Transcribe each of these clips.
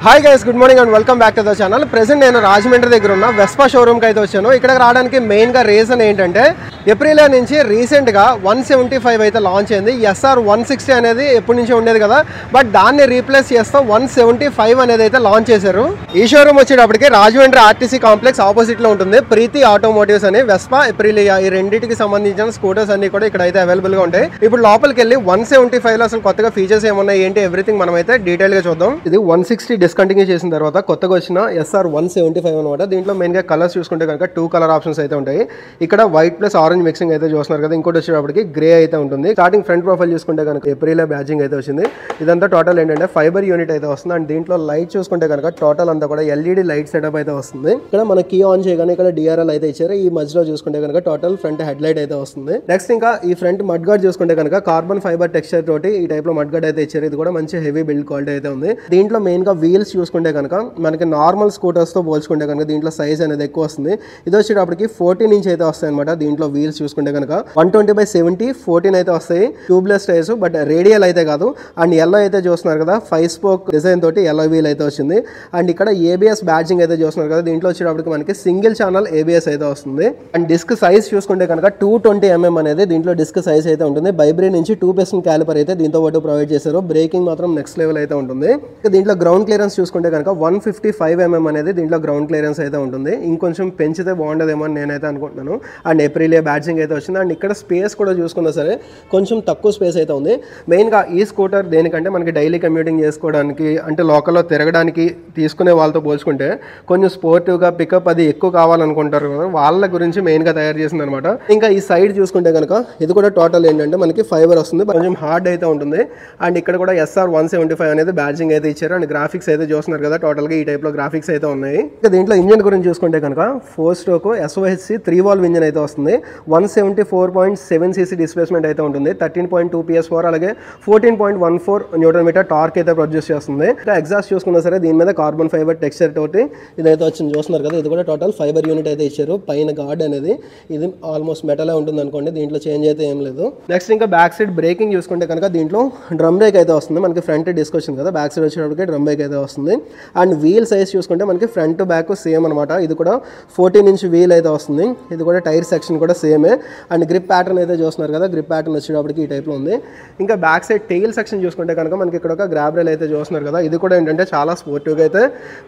Hi guys, good morning and welcome back to the channel. Present నేను రాజమండ్రి దగ్గర ఉన్న Vespa షోరూమ్కి అయితే వచ్చాను. ఇక్కడికి రావడానికి మెయిన్గా రీజన్ ఏంటంటే ఏప్రిల్ నుంచి రీసెంట్గా 175 అయితే లాంచ్ అయింది. SR 160 అనేది ఎప్పటి నుంచి ఉండేది కదా, బట్ దాన్ని రీప్లేస్ చేస్తూ 175 అనేది అయితే లాంచ్ చేశారు. ఈ షోరూమ్ వచ్చేటప్పటికి రాజమండ్రి ఆర్టీసీ కాంప్లెక్స్ ఆపోజిట్లో ఉంటుంది. ప్రీతి ఆటోమోటివ్స్ అని వెస్పా ఎప్రిలియా ఈ రెండింటికి సంబంధించిన స్కూటర్స్ అన్ని కూడా ఇక్కడ అయితే అవైలబుల్గా ఉంటాయి. ఇప్పుడు లోపలికి వెళ్ళి 175లో అసలు కొత్తగా ఫీచర్స్ ఏమున్నాయి ఏంటి ఎవ్రీథింగ్ మనం అయితే డీటెయిల్గా చూద్దాం. ఇది 160 డిస్కంటిన్యూ చేసిన తర్వాత కొత్తగా వచ్చిన SR 175 అనమాట. దీంట్లో మెయిన్గా కలర్స్ చూసుకుంటే కనుక 2 కలర్ ఆప్షన్స్ అయితే ఉంటాయి. ఇక్కడ వైట్ ప్లస్ ఆరెంజ్ మిక్సింగ్ అయితే చూస్తున్నారు కదా. ఇంకోటి వచ్చేటప్పటికి గ్రే అయితే ఉంటుంది. స్టార్టింగ్ ఫ్రంట్ ప్రొఫైల్ చూసుకుంటే కనుక ఏప్రిల్ బ్యాచింగ్ అయితే వచ్చింది. ఇదంతా టోటల్ ఏంటంటే ఫైబర్ యూనిట్ అయితే వస్తుంది. అండ్ దీంట్లో లైట్ చూసుకుంటే కనుక టోటల్ అంతా కూడా LED లైట్ సెటప్ అయితే వస్తుంది. ఇక్కడ మన కీ ఆన్ చేయగానే ఇక్కడ DRL అయితే ఇచ్చారు. ఈ మధ్యలో చూసుకుంటే కనుక టోటల్ ఫ్రంట్ హెడ్ లైట్ అయితే వస్తుంది. నెక్స్ట్ ఇంకా ఈ ఫ్రంట్ మడ్ గార్డ్ చూసుకుంటే కనుక కార్బన్ ఫైబర్ టెక్స్చర్ తోటి ఈ టైప్ లో మడ్ గార్డ్ అయితే ఇచ్చారు. ఇది కూడా మంచి హెవీ బిల్డ్ క్వాలిటీ అయితే ఉంది. దీంట్లో మెయిన్ గా వీల్స్ చూసుకుంటే కనుక మనకి నార్మల్ స్కూటర్స్ తో పోల్చుకుంటే కనుక దీంట్లో సైజ్ అనేది ఎక్కువ వస్తుంది. ఇది వచ్చేటప్పటికి 14 ఇంచ్ అయితే వస్తాయి అనమాట. దీంట్లో వీల్స్ చూసుకుంటే కనుక 120/70 14 అయితే వస్తాయి. ట్యూబ్లెస్ టైర్స్, బట్ రేడియల్ అయితే కాదు. అండ్ ఎల్లో అయితే చూస్తున్నారు కదా, 5 స్పోక్ డిజైన్ తోటి ఎల్లో వీల్ అయితే వచ్చింది. అండ్ ఇక్కడ ABS బ్యాడ్జింగ్ అయితే చూస్తున్నారు కదా. దీంట్లో వచ్చేటప్పటికి మనకి సింగిల్ ఛానల్ ABS అయితే వస్తుంది. అండ్ డిస్క్ సైజ్ చూసుకుంటే కనుక 220 mm అనేది దీంట్లో డిస్క్ సైజ్ అయితే ఉంటుంది. బైబ్రీ నుంచి 2% క్యాలిపర్ అయితే దీంతో పాటు ప్రొవైడ్ చేశారు. బ్రేకింగ్ మాత్రం నెక్స్ట్ లెవెల్ అయితే ఉంటుంది. దీంట్లో గ్రౌండ్ క్లియరెన్స్ చూసుకుంటే కనుక 155 mm అనేది దీంట్లో గ్రౌండ్ క్లియరెన్స్ అయితే ఉంటుంది. ఇంకొంచెం పెంచితే బాగుండదేమో అని నేనైతే అనుకుంటున్నాను. అండ్ ఏప్రిలియా బ్యాడ్జింగ్ అయితే వచ్చింది. అండ్ ఇక్కడ స్పేస్ కూడా చూసుకున్నా సరే కొంచెం తక్కువ స్పేస్ అయితే ఉంది. మెయిన్గా ఈ స్కూటర్ దేనికంటే మనకి డైలీ కమ్యూటింగ్ చేసుకోవడానికి, అంటే లోకల్లో తిరగడానికి తీసుకునే వాళ్ళతో పోల్చుకుంటే కొంచెం స్పోర్టివ్గా పికప్ అది ఎక్కువ కావాలనుకుంటారు కదా, వాళ్ళ గురించి మెయిన్గా తయారు చేసింది అనమాట. ఇంకా ఈ సైడ్ చూసుకుంటే కనుక ఇది కూడా టోటల్ ఏంటంటే మనకి ఫైబర్ వస్తుంది, కొంచెం హార్డ్ అయితే ఉంటుంది. అండ్ ఇక్కడ కూడా SR 175 అనేది బ్యాడ్జింగ్ అయితే ఇచ్చారు. అండ్ గ్రాఫిక్స్ అయితే చూస్తున్నారు కదా, టోటల్గా ఈ టైప్లో గ్రాఫిక్స్ అయితే ఉన్నాయి. ఇంకా దీంట్లో ఇంజిన్ గురించి చూసుకుంటే కనుక 4 స్ట్రోక్ SOHC 3 వాల్వ్ ఇంజిన్ అయితే వస్తుంది. 174.7 cc డిస్ప్లేస్మెంట్ అయితే ఉంటుంది. 13.2 PS పవర్, అలాగే 14.14 Nm టార్క్ అయితే ప్రొడ్యూస్ చేస్తుంది. ఇంకా ఎగ్జాస్ట్ చూసుకున్నా సరే దీని మీద కార్బన్ ఫైబర్ టెక్స్చర్ తోటి ఇదైతే వచ్చింది చూస్తున్నారు కదా. ఇది కూడా టోటల్ ఫైబర్ యూనిట్ అయితే ఇచ్చారు. పైన గార్డ్ అనేది ఇది ఆల్మోస్ట్ మెటల్ ఉంటుంది అనుకోండి, దీంట్లో చేంజ్ అయితే ఏం లేదు. నెక్స్ట్ ఇంకా బ్యాక్ సైడ్ బ్రేకింగ్ చూసుకుంటే కనుక దీంట్లో డ్రమ్ బ్రేక్ అయితే వస్తుంది. మనకి ఫ్రంట్ డిస్క్ వచ్చింది కదా, బ్యాక్ సైడ్ వచ్చేటప్పటికి డ్రమ్ బ్రేక్ అయితే వస్తుంది. అండ్ వీల్ సైజ్ చూసుకుంటే మనకి ఫ్రంట్ బ్యాక్ సేమ్ అనమాట. ఇది కూడా 14 ఇంచ్ వీల్ అయితే వస్తుంది. ఇది కూడా టైర్ సెక్షన్ కూడా సేమే. అండ్ గ్రిప్ ప్యాటర్న్ అయితే చూస్తున్నారు కదా, గ్రిప్ ప్యాటర్న్ వచ్చేటప్పటికి ఈ టైప్లో ఉంది. ఇంకా బ్యాక్ సైడ్ టెయిల్ సెక్షన్ చూసుకుంటే కనుక మనకి ఇక్కడ ఒక గ్రాబ్ రైల్ అయితే చూస్తున్నారు కదా. ఇది కూడా ఏంటంటే చాలా స్పోర్టివ్గా అయితే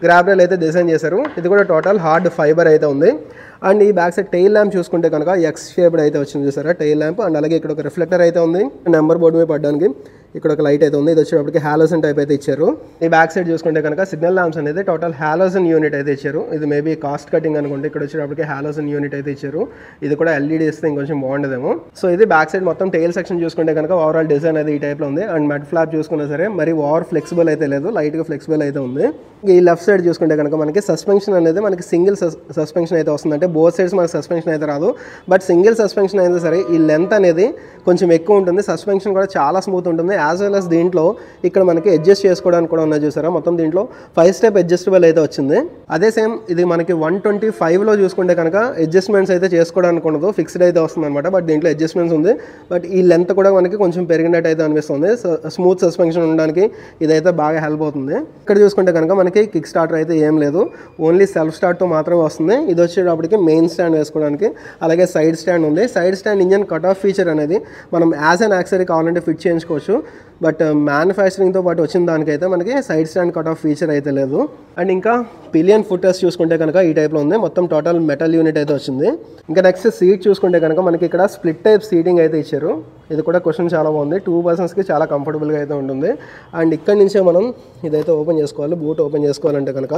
గ్రాబ్ రైల్ అయితే డిజైన్ చేశారు. ఇది కూడా టోటల్ హార్డ్ ఫైబర్ అయితే ఉంది. అండ్ ఈ బ్యాక్ సైడ్ టెయిల్ ల్యాంప్ చూసుకుంటే కనుక X షేప్డ్ అయితే వచ్చింది చూసారా టెయిల్ ల్యాంప్. అండ్ అలాగే ఇక్కడ ఒక రిఫ్లెక్టర్ అయితే ఉంది. నెంబర్ బోర్డు మీద పడడానికి ఇక్కడ ఒక లైట్ అయితే ఉంది. ఇది వచ్చేటప్పటికి హాలోజన్ టైప్ అయితే ఇచ్చారు. ఈ బ్యాక్ సైడ్ చూసుకుంటే కనుక సిగ్నల్ ల్యాంప్స్ అనేది టోటల్ హాలోజన్ యూనిట్ అయితే ఇచ్చారు. ఇది మేబీ కాస్ట్ కటింగ్ అనుకుంటే ఇక్కడ వచ్చేటప్పటికి హాలోజన్ యూనిట్ అయితే ఇచ్చారు. ఇది కూడా LED ఇస్తే ఇంకొంచెం బాగుండదేమో. సో ఇది బ్యాక్ సైడ్ మొత్తం టెయిల్ సెక్షన్ చూసుకుంటే కనుక ఓవరాల్ డిజైన్ అయితే ఈ టైప్లో ఉంది. అండ్ మెడ్ ఫ్లాప్ చూసుకున్నా సరే మరి ఓవర్ ఫ్లెక్సిబుల్ అయితే లేదు, లైట్గా ఫ్లెక్సిబుల్ అయితే ఉంది. ఈ లెఫ్ట్ సైడ్ చూసుకుంటే కనుక మనకి సస్పెన్షన్ అనేది మనకి సింగిల్ సస్పెన్షన్ అయితే వస్తుంది. అంటే బోత్ సైడ్స్ మనకి సస్పెన్షన్ అయితే రాదు, బట్ సింగిల్ సస్పెన్షన్ అయితే సరే ఈ లెంత్ అనేది కొంచెం ఎక్కువ ఉంటుంది. సస్పెన్షన్ కూడా చాలా స్మూత్ ఉంటుంది. యాజ్ వెల్ as దీంట్లో ఇక్కడ మనకి అడ్జస్ట్ చేసుకోవడానికి కూడా ఉన్నాయి చూసారా. మొత్తం దీంట్లో 5 స్టెప్ అడ్జస్టబుల్ అయితే వచ్చింది. అదే సేమ్ ఇది మనకి 125లో చూసుకుంటే కనుక అడ్జస్ట్మెంట్స్ అయితే చేసుకోవడానికి ఉండదు, ఫిక్స్డ్ అయితే వస్తుంది అనమాట. బట్ దీంట్లో అడ్జస్ట్మెంట్స్ ఉంది. బట్ ఈ లెంత్ కూడా మనకి కొంచెం పెరిగినట్టు అయితే అనిపిస్తుంది. స్మూత్ సస్పెన్షన్ ఉండడానికి ఇదైతే బాగా హెల్ప్ అవుతుంది. ఇక్కడ చూసుకుంటే కనుక మనకి కిక్ స్టార్టర్ అయితే ఏం లేదు, ఓన్లీ సెల్ఫ్ స్టార్ట్తో మాత్రమే వస్తుంది. ఇది వచ్చేటప్పటికి మెయిన్ స్టాండ్ వేసుకోవడానికి, అలాగే సైడ్ స్టాండ్ ఉంది. Side stand engine cut off feature అనేది మనం యాజ్ అన్ యాక్సరీ కావాలంటే ఫిట్ చేయించుకోవచ్చు. బట్ మ్యానుఫ్యాక్చరింగ్తో పాటు వచ్చిన దానికైతే మనకి side stand cut off feature అయితే లేదు. అండ్ ఇంకా పిలియన్ ఫుటర్స్ చూసుకుంటే కనుక ఈ టైప్లో ఉంది. మొత్తం టోటల్ మెటల్ యూనిట్ అయితే వచ్చింది. ఇంకా నెక్స్ట్ సీట్ చూసుకుంటే కనుక మనకి ఇక్కడ స్ప్లిట్ టైప్ సీటింగ్ అయితే ఇచ్చారు. ఇది కూడా క్వశ్చన్ చాలా బాగుంది. 2 పర్సన్స్కి చాలా కంఫర్టబుల్గా అయితే ఉంటుంది. అండ్ ఇక్కడ నుంచే మనం ఇదైతే ఓపెన్ చేసుకోవాలి. బూట్ ఓపెన్ చేసుకోవాలంటే కనుక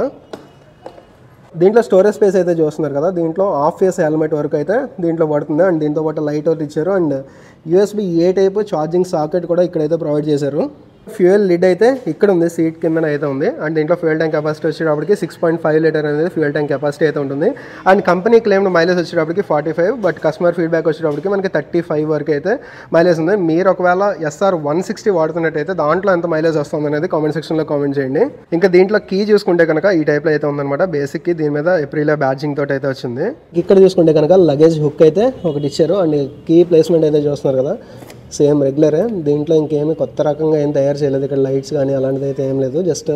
దీంట్లో స్టోరేజ్ స్పేస్ అయితే చూస్తున్నారు కదా, దీంట్లో హాఫ్ ఫేస్ హెల్మెట్ వరకు అయితే దీంట్లో పడుతుంది. అండ్ దీంతో పాటు లైట్ ఒకటి ఇచ్చారు. And USB-A type charging socket కూడా ఇక్కడైతే ప్రొవైడ్ చేశారు. ఫ్యూయల్ లిడ్ అయితే ఇక్కడ ఉంది, సీట్ కింద అయితే ఉంది. అండ్ దీంట్లో ఫ్యూయల్ ట్యాంక్ కెపాసిటీ వచ్చేటప్పటికి 6.5 లీటర్ అనేది ఫ్యూయల్ ట్యాంక్ కెపాసిటీ అయితే ఉంటుంది. అండ్ కంపెనీ క్లెయిమ్ మైలేజ్ వచ్చేటప్పటికి 45, బట్ కస్టమర్ ఫీడ్బ్యాక్ వచ్చేటప్పటికి మనకి 35 వరకు అయితే మైలేజ్ ఉంది. మీరు ఒకవేళ SR 160 వాడుతున్నట్టయితే దాంట్లో ఎంత మైలేజ్ వస్తుంది అనేది కామెంట్ సెక్షన్లో కామెంట్ చేయండి. ఇంకా దీంట్లో కీ చూసుకుంటే కనుక ఈ టైప్లో అయితే ఉందన్నమాట. బేసిక్ కీ దీని మీద ఏప్రిల్ బ్యాడ్జింగ్ తోటి అయితే వచ్చింది. ఇక్కడ చూసుకుంటే కనుక లగేజ్ హుక్ అయితే ఒకటి ఇచ్చారు. అండ్ కీ ప్లేస్మెంట్ అయితే చూస్తున్నారు కదా, సేమ్ రెగ్యులరే, దీంట్లో ఇంకేమీ కొత్త రకంగా ఏం తయారు చేయలేదు. ఇక్కడ లైట్స్ కానీ అలాంటిది అయితే ఏం లేదు, జస్ట్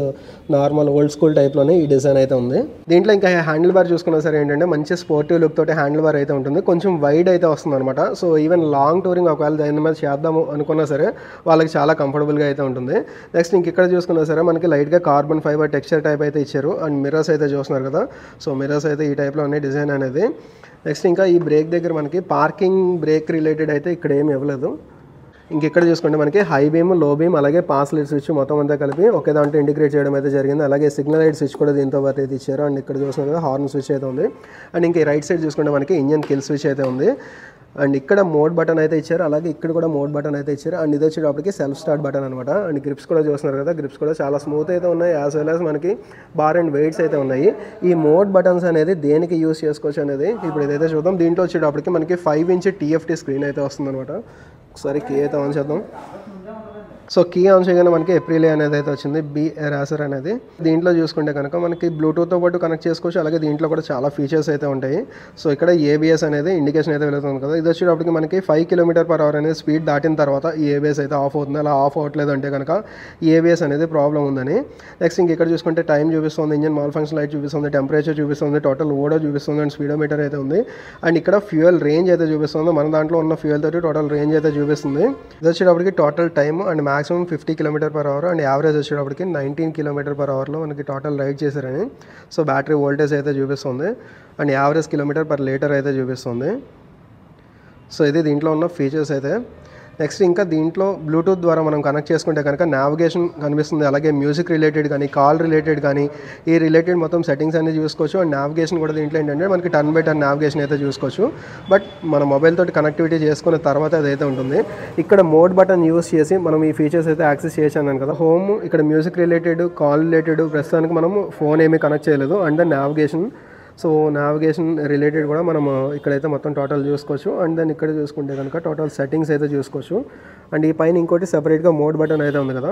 నార్మల్ ఓల్డ్ స్కూల్ టైప్లోనే ఈ డిజైన్ అయితే ఉంది. దీంట్లో ఇంకా హ్యాండిల్ బార్ చూసుకున్నా సరే ఏంటంటే మంచి స్పోర్టివ్ లుక్ తోటి హ్యాండిల్ బార్ అయితే ఉంటుంది, కొంచెం వైడ్ అయితే వస్తుంది అనమాట. సో ఈవెన్ లాంగ్ టూరింగ్ ఒకవేళ దాని మీద చేద్దాము అనుకున్నా సరే వాళ్ళకి చాలా కంఫర్టబుల్గా అయితే ఉంటుంది. నెక్స్ట్ ఇంక ఇక్కడ చూసుకున్నా సరే మనకి లైట్గా కార్బన్ ఫైబర్ టెక్స్చర్ టైప్ అయితే ఇచ్చారు. అండ్ మిర్రర్స్ అయితే చూస్తున్నారు కదా, సో మిర్రర్స్ అయితే ఈ టైప్లో ఉన్నాయి డిజైన్ అనేది. నెక్స్ట్ ఇంకా ఈ బ్రేక్ దగ్గర మనకి పార్కింగ్ బ్రేక్ రిలేటెడ్ అయితే ఇక్కడ ఏమి ఇవ్వలేదు. ఇంకెక్కడ చూసుకుంటే మనకి హై బీమ్, లో బీమ్, అలాగే పాస్ లైట్ స్విచ్ మొత్తం అంతా కలిపి ఒకే దాంట్లో ఇంటిగ్రేట్ చేయడం అయితే జరిగింది. అలాగే సిగ్నల్ లైట్ స్విచ్ కూడా దీంతో పాటు అయితే ఇచ్చారు. అండ్ ఇక్కడ చూసుకుంటే కదా హార్న్ స్విచ్ అయితే ఉంది. అండ్ ఇంకా రైట్ సైడ్ చూసుకుంటే మనకి ఇంజన్ కిల్ స్విచ్ అయితే ఉంది. అండ్ ఇక్కడ మోడ్ బటన్ అయితే ఇచ్చారు, అలాగే ఇక్కడ కూడా మోడ్ బటన్ అయితే ఇచ్చారు. అండ్ ఇది వచ్చేటప్పటికి సెల్ఫ్ స్టార్ట్ బటన్ అనమాట. అండ్ గ్రిప్స్ కూడా చూస్తున్నారు కదా, గ్రిప్స్ కూడా చాలా స్మూత్ అయితే ఉన్నాయి, యాజ్ వెల్ యాజ్ మనకి బార్ అండ్ వెయిట్స్ అయితే ఉన్నాయి. ఈ మోడ్ బటన్స్ అనేది దేనికి యూస్ చేసుకోవచ్చు అనేది ఇప్పుడు ఇదైతే చూద్దాం. దీంట్లో వచ్చేటప్పటికి మనకి 5 ఇంచ్ TFT స్క్రీన్ అయితే వస్తుంది అనమాట. ఒకసారి కీ అయితే ఆన్ చేద్దాం. సో కీ ఆన్ చేయగానే మనకి ఎప్రిలియా అనేది అయితే వచ్చింది, బి ఎరాసర్ అనేది. దీంట్లో చూసుకుంటే కనుక మనకి బ్లూటూత్తో పాటు కనెక్ట్ చేసుకోవచ్చు, అలాగే దీంట్లో కూడా చాలా ఫీచర్స్ అయితే ఉంటాయి. సో ఇక్కడ ABS అనేది ఇండికేషన్ అయితే వెళ్తుంది కదా, ఇది వచ్చేటప్పటికి మనకి 5 km/h అనేది స్పీడ్ దాటిన తర్వాత ఈ ABS అయితే ఆఫ్ అవుతుంది. అలా ఆఫ్ అవ్వట్లేదు అంటే కనుక ఈ ABS అనేది ప్రాబ్లం ఉందని. నెక్స్ట్ ఇంక ఇక్కడ చూసుకుంటే టైం చూపిస్తుంది, ఇంజన్ మాల్ ఫంక్షన్ లైట్ చూపిస్తుంది, టెంపరేచర్ చూపిస్తుంది, టోటల్ ఓడో చూపిస్తుంది, అండ్ స్పీడోమీటర్ అయితే ఉంది. అండ్ ఇక్కడ ఫ్యూయల్ రేంజ్ అయితే చూపిస్తుంది, మన దాంట్లో ఉన్న ఫ్యూయల్ తోటి టోటల్ రేంజ్ అయితే చూపిస్తుంది. ఇది వచ్చేటప్పటికి total time and maximum 50 km/h and average వచ్చేటప్పటికి 19 km/hలో మనకి టోటల్ రైడ్ చేశారని. సో బ్యాటరీ వోల్టేజ్ అయితే చూపిస్తుంది అండ్ యావరేజ్ km/L అయితే చూపిస్తుంది. సో ఇది దీంట్లో ఉన్న ఫీచర్స్ అయితే. నెక్స్ట్ ఇంకా దీంట్లో బ్లూటూత్ ద్వారా మనం కనెక్ట్ చేసుకుంటే కనుక నావిగేషన్ కనిపిస్తుంది, అలాగే మ్యూజిక్ రిలేటెడ్ కానీ, కాల్ రిలేటెడ్ కానీ, ఈ రిలేటెడ్ మొత్తం సెట్టింగ్స్ అన్ని చూసుకోవచ్చు. అండ్ నావిగేషన్ కూడా దీంట్లో ఏంటంటే మనకి టర్న్ బై టర్న్ నావిగేషన్ అయితే చూసుకోవచ్చు. బట్ మన మొబైల్ తోటి కనెక్టివిటీ చేసుకున్న తర్వాత అదైతే ఉంటుంది. ఇక్కడ మోడ్ బటన్ యూస్ చేసి మనం ఈ ఫీచర్స్ అయితే యాక్సెస్ చేశాను కదా. హోమ్, ఇక్కడ మ్యూజిక్ రిలేటెడ్, కాల్ రిలేటెడ్, ప్రస్తుతానికి మనం ఫోన్ ఏమీ కనెక్ట్ చేయలేదు. And then navigation, so navigation related కూడా మనం ఇక్కడైతే మొత్తం టోటల్ చూసుకోవచ్చు. అండ్ దెన్ ఇక్కడ చూసుకుంటే కనుక టోటల్ సెట్టింగ్స్ అయితే చూసుకోవచ్చు. అండ్ ఈ పైన ఇంకోటి సెపరేట్గా మోడ్ బటన్ అయితే ఉంది కదా.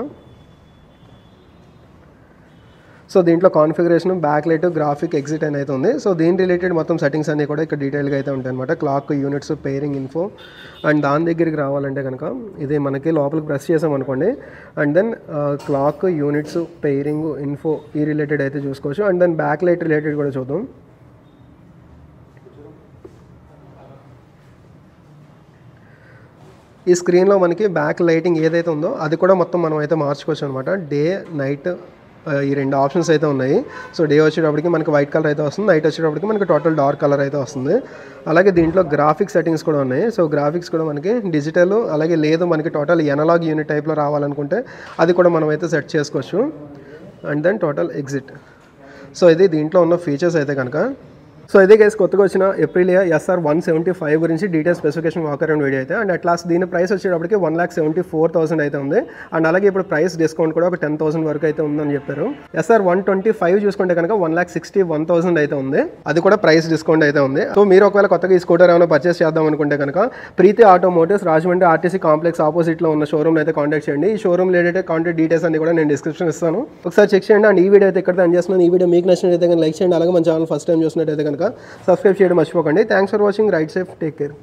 సో దీంట్లో configuration, back light, graphic, exit అని అయితే ఉంది. సో దీని రిలేటెడ్ మొత్తం సెట్టింగ్స్ అన్నీ కూడా ఇక్కడ డీటెయిల్గా అయితే ఉంటాయి అనమాట. Clock, units, pairing info. And దాని దగ్గరికి రావాలంటే కనుక ఇది మనకి లోపలికి ప్రెస్ చేసామనుకోండి. And then clock, units, pairing, info ఈ రిలేటెడ్ అయితే చూసుకోవచ్చు. And then backlight related కూడా చూద్దాం. ఈ స్క్రీన్లో మనకి బ్యాక్ లైటింగ్ ఏదైతే ఉందో అది కూడా మొత్తం మనం అయితే మార్చుకోవచ్చు అనమాట. డే, నైట్ ఈ 2 ఆప్షన్స్ అయితే ఉన్నాయి. సో డే వచ్చేటప్పటికి మనకి వైట్ కలర్ అయితే వస్తుంది, నైట్ వచ్చేటప్పటికి మనకి టోటల్ డార్క్ కలర్ అయితే వస్తుంది. అలాగే దీంట్లో గ్రాఫిక్స్ సెట్టింగ్స్ కూడా ఉన్నాయి. సో గ్రాఫిక్స్ కూడా మనకి డిజిటల్, అలాగే లేదు మనకి టోటల్ ఎనలాగ్ యూనిట్ టైప్లో రావాలనుకుంటే అది కూడా మనం అయితే సెట్ చేసుకోవచ్చు. And then total exit. So ఇది దీంట్లో ఉన్న ఫీచర్స్ అయితే కనుక. సో ఇదే గైస్ కొత్తగా వచ్చిన ఎప్రిలియా SR 175 గురించి detail specification walk around video అయితే. అండ్ అట్ లాస్ట్ దీని ప్రైస్ వచ్చేటప్పటికి 1,74,000 అయితే ఉంది. అండ్ అలాగే ఇప్పుడు ప్రైస్ డిస్కౌంట్ కూడా ఒక 10,000 వరకు అయితే ఉందని చెప్పారు. SR 125 చూసుకుంటే కనుక 1,61,000 అయితే ఉంది, అది కూడా ప్రైస్ డిస్కౌంట్ అయితే ఉంది. సో మీరు ఒకవేళ కొత్తగా ఈ స్కూటర్ ఏమైనా పర్చేస్ చేద్దాం అనుకుంటే కనుక ప్రీతి ఆటోమోటివ్స్ రాజమండ్రి RTC కాంప్లెక్స్ ఆపోజిట్లో ఉన్న షోరూమ్ అయితే కాంటాక్ట్ చేయండి. ఈ షోరూమ్ రిలేటెడ్ కాంటాక్ట్ డీటెయిల్స్ అన్ని కూడా నేను డిస్క్రిప్షన్ ఇస్తాను, ఒకసారి చెక్ చేయండి. అండ్ ఈ వీడియో అయితే ఇక్కడ ఎండ్ చేస్తున్నాను. ఈ వీడియో మీకు నచ్చినట్లయితే లైక్ చేయండి, అలాగే మన ఛానల్ ఫస్ట్ టైం చూసినట్టయితే కనుక సబ్స్క్రైబ్ చేయడం మర్చిపోకండి. Thanks for watching. Right safe, take care.